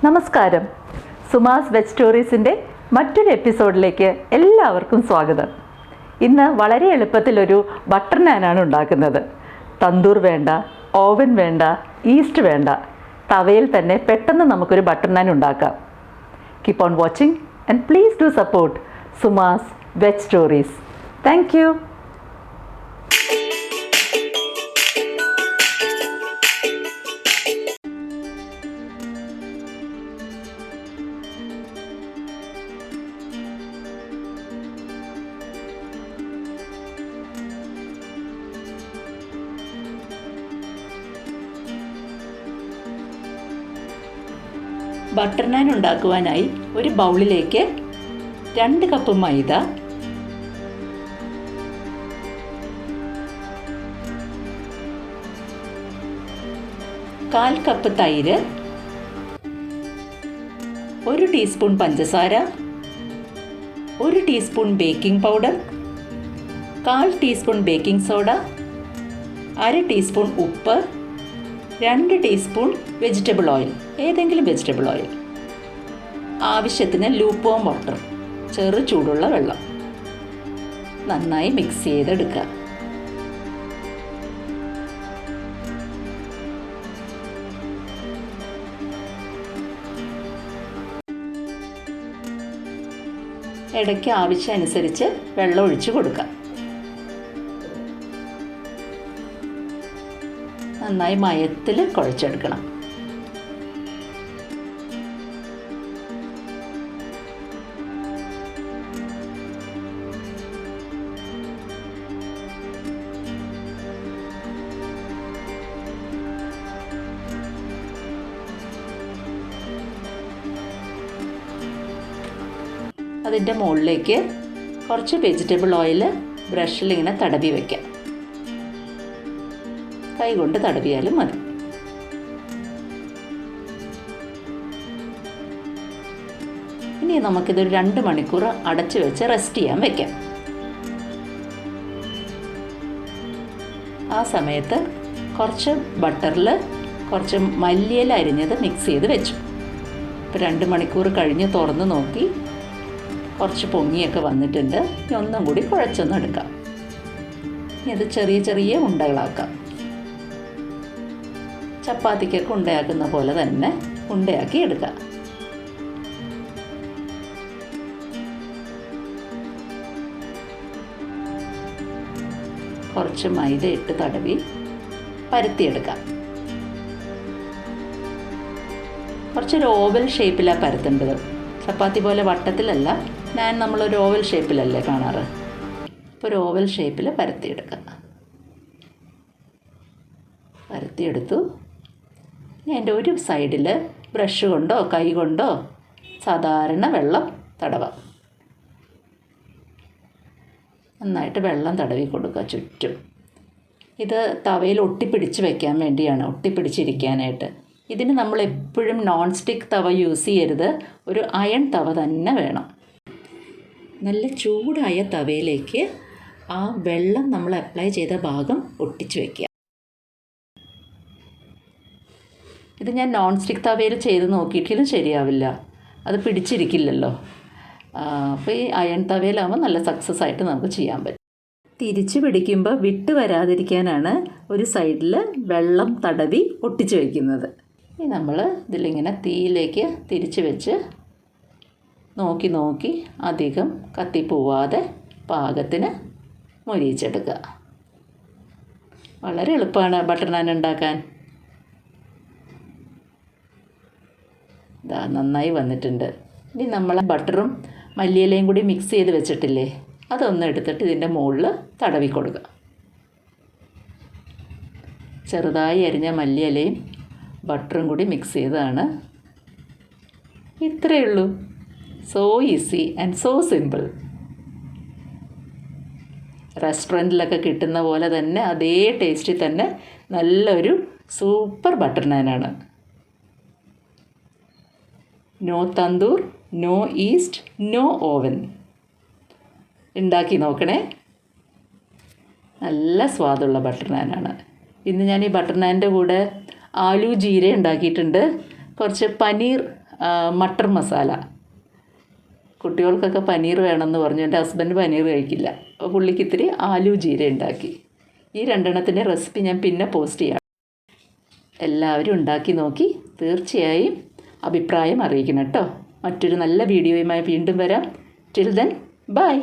നമസ്കാരം. സുമാസ് വെജ് സ്റ്റോറീസിൻ്റെ മറ്റൊരു എപ്പിസോഡിലേക്ക് എല്ലാവർക്കും സ്വാഗതം. ഇന്ന് വളരെ എളുപ്പത്തിലൊരു ബട്ടർ നാനാണ് ഉണ്ടാക്കുന്നത്. തന്തൂർ വേണ്ട, ഓവൻ വേണ്ട, ഈസ്റ്റ് വേണ്ട, തവയിൽ തന്നെ പെട്ടെന്ന് നമുക്കൊരു ബട്ടർ നാൻ ഉണ്ടാക്കാം. Keep on watching and please do support Suma's veg stories. Thank you. Butter naan ഉണ്ടാക്കുവാനായി ഒരു ബൗളിലേക്ക് 2 കപ്പ് മൈദ, 1/4 കപ്പ് തൈര്, 1 ടീസ്പൂൺ പഞ്ചസാര, 1 teaspoon baking powder, 1/4 teaspoon baking soda, 1/2 teaspoon ഉപ്പ്, 2 ടീസ്പൂൺ വെജിറ്റബിൾ ഓയിൽ, ഏതെങ്കിലും വെജിറ്റബിൾ ഓയിൽ, ആവശ്യത്തിന് ലൂക്ക്വാം വാട്ടർ, ചെറു ചൂടുള്ള വെള്ളം. നന്നായി മിക്സ് ചെയ്തെടുക്കുക. ഇടയ്ക്ക് ആവശ്യമനുസരിച്ച് വെള്ളം ഒഴിച്ച് കൊടുക്കുക. നന്നായി മയത്തിൽ കുഴച്ചെടുക്കണം. അതിൻ്റെ മുകളിലേക്ക് കുറച്ച് വെജിറ്റബിൾ ഓയിൽ ബ്രഷിൽ ഇങ്ങനെ തടവി വയ്ക്കാം. കൈ കൊണ്ട് തടവിയാലും മതി. ഇനി നമുക്കിതൊരു 2 മണിക്കൂർ അടച്ചു വെച്ച് റെസ്റ്റ് ചെയ്യാൻ വയ്ക്കാം. ആ സമയത്ത് കുറച്ച് ബട്ടറിൽ കുറച്ച് മല്ലിയില അരിഞ്ഞത് മിക്സ് ചെയ്ത് വെച്ചു. ഇപ്പോൾ 2 മണിക്കൂർ കഴിഞ്ഞ് തുറന്ന് നോക്കി കുറച്ച് പൊങ്ങിയൊക്കെ വന്നിട്ടുണ്ട്. ഇനി ഒന്നും കൂടി കുഴച്ചൊന്നും എടുക്കാം. ഇനി അത് ചെറിയ ചെറിയ ഉണ്ടകളാക്കാം. ചപ്പാത്തിക്കൊക്കെ ഉണ്ടയാക്കുന്ന പോലെ തന്നെ ഉണ്ടയാക്കി എടുക്കാം. കുറച്ച് മൈദ ഇട്ട് തടവി പരത്തിയെടുക്കാം. കുറച്ചൊരു ഓവൽ ഷേപ്പിലാണ് പരത്തേണ്ടത്. ചപ്പാത്തി പോലെ വട്ടത്തിലല്ല, ഞാൻ നമ്മളൊരു ഓവൽ ഷേപ്പിലല്ലേ കാണാറ്. അപ്പോൾ ഒരു ഓവൽ ഷേപ്പിൽ പരത്തിയെടുക്കാം. പരത്തിയെടുത്തു. അതിൻ്റെ ഒരു സൈഡിൽ ബ്രഷ് കൊണ്ടോ കൈ കൊണ്ടോ സാധാരണ വെള്ളം തടവാം. നന്നായിട്ട് വെള്ളം തടവി കൊടുക്കുക ചുറ്റും. ഇത് തവയിൽ ഒട്ടിപ്പിടിച്ച് വയ്ക്കാൻ വേണ്ടിയാണ്, ഒട്ടിപ്പിടിച്ചിരിക്കാനായിട്ട്. ഇതിന് നമ്മൾ എപ്പോഴും നോൺ സ്റ്റിക്ക് തവ യൂസ് ചെയ്യരുത്, ഒരു അയൺ തവ തന്നെ വേണം. നല്ല ചൂടായ തവയിലേക്ക് ആ വെള്ളം നമ്മൾ അപ്ലൈ ചെയ്ത ഭാഗം ഒട്ടിച്ച് വയ്ക്കുക. ഇത് ഞാൻ നോൺ സ്റ്റിക്ക് തവയിൽ ചെയ്ത് നോക്കിയിട്ടിലും ശരിയാവില്ല, അത് പിടിച്ചിരിക്കില്ലല്ലോ. അപ്പോൾ ഈ അയൺ തവയിലാകുമ്പോൾ നല്ല സക്സസ് ആയിട്ട് നമുക്ക് ചെയ്യാൻ പറ്റും. തിരിച്ച് പിടിക്കുമ്പോൾ വിട്ട് വരാതിരിക്കാനാണ് ഒരു സൈഡിൽ വെള്ളം തടവി ഒട്ടിച്ച് വയ്ക്കുന്നത്. ഇനി നമ്മൾ ഇതിലിങ്ങനെ തീയിലേക്ക് തിരിച്ച് വെച്ച് നോക്കി നോക്കി അധികം കത്തിപ്പോവാതെ പാകത്തിന് മൊരിയിച്ചെടുക്കുക. വളരെ എളുപ്പമാണ് ബട്ടർ നാൻ ഉണ്ടാക്കാൻ. ഇതാ നന്നായി വന്നിട്ടുണ്ട്. ഇനി നമ്മൾ ബട്ടറും മല്ലിയിലയും കൂടി മിക്സ് ചെയ്ത് വെച്ചിട്ടില്ലേ, അതൊന്ന് എടുത്തിട്ട് ഇതിൻ്റെ മുകളിൽ തടവി കൊടുക്കുക. ചെറുതായി അരിഞ്ഞ മല്ലിയിലയും ബട്ടറും കൂടി മിക്സ് ചെയ്തതാണ്. ഇത്രയേ ഉള്ളൂ. So easy and so simple. റെസ്റ്റോറൻറ്റിലൊക്കെ കിട്ടുന്ന പോലെ തന്നെ അതേ ടേസ്റ്റിൽ തന്നെ നല്ലൊരു സൂപ്പർ ബട്ടർ നാനാണ്. No tandoor, no yeast, no oven. ഉണ്ടാക്കി നോക്കണേ. നല്ല സ്വാദുള്ള ബട്ടർ നാനാണ്. ഇന്ന് ഞാൻ ഈ ബട്ടർ നാനിൻ്റെ കൂടെ ആലു ജീര ഉണ്ടാക്കിയിട്ടുണ്ട്. കുറച്ച് പനീർ മട്ടർ മസാല. കുട്ടികൾക്കൊക്കെ പനീർ വേണമെന്ന് പറഞ്ഞു. എൻ്റെ ഹസ്ബൻഡ് പനീർ കഴിക്കില്ല. അപ്പോൾ പുള്ളിക്ക് ഇത്തിരി ആലു ജീര ഉണ്ടാക്കി. ഈ രണ്ടെണ്ണത്തിൻ്റെ റെസിപ്പി ഞാൻ പിന്നെ പോസ്റ്റ് ചെയ്യാം. എല്ലാവരും ഉണ്ടാക്കി നോക്കി തീർച്ചയായും അഭിപ്രായം അറിയിക്കണം കേട്ടോ. മറ്റൊരു നല്ല വീഡിയോയുമായി വീണ്ടും വരാം. Till then bye.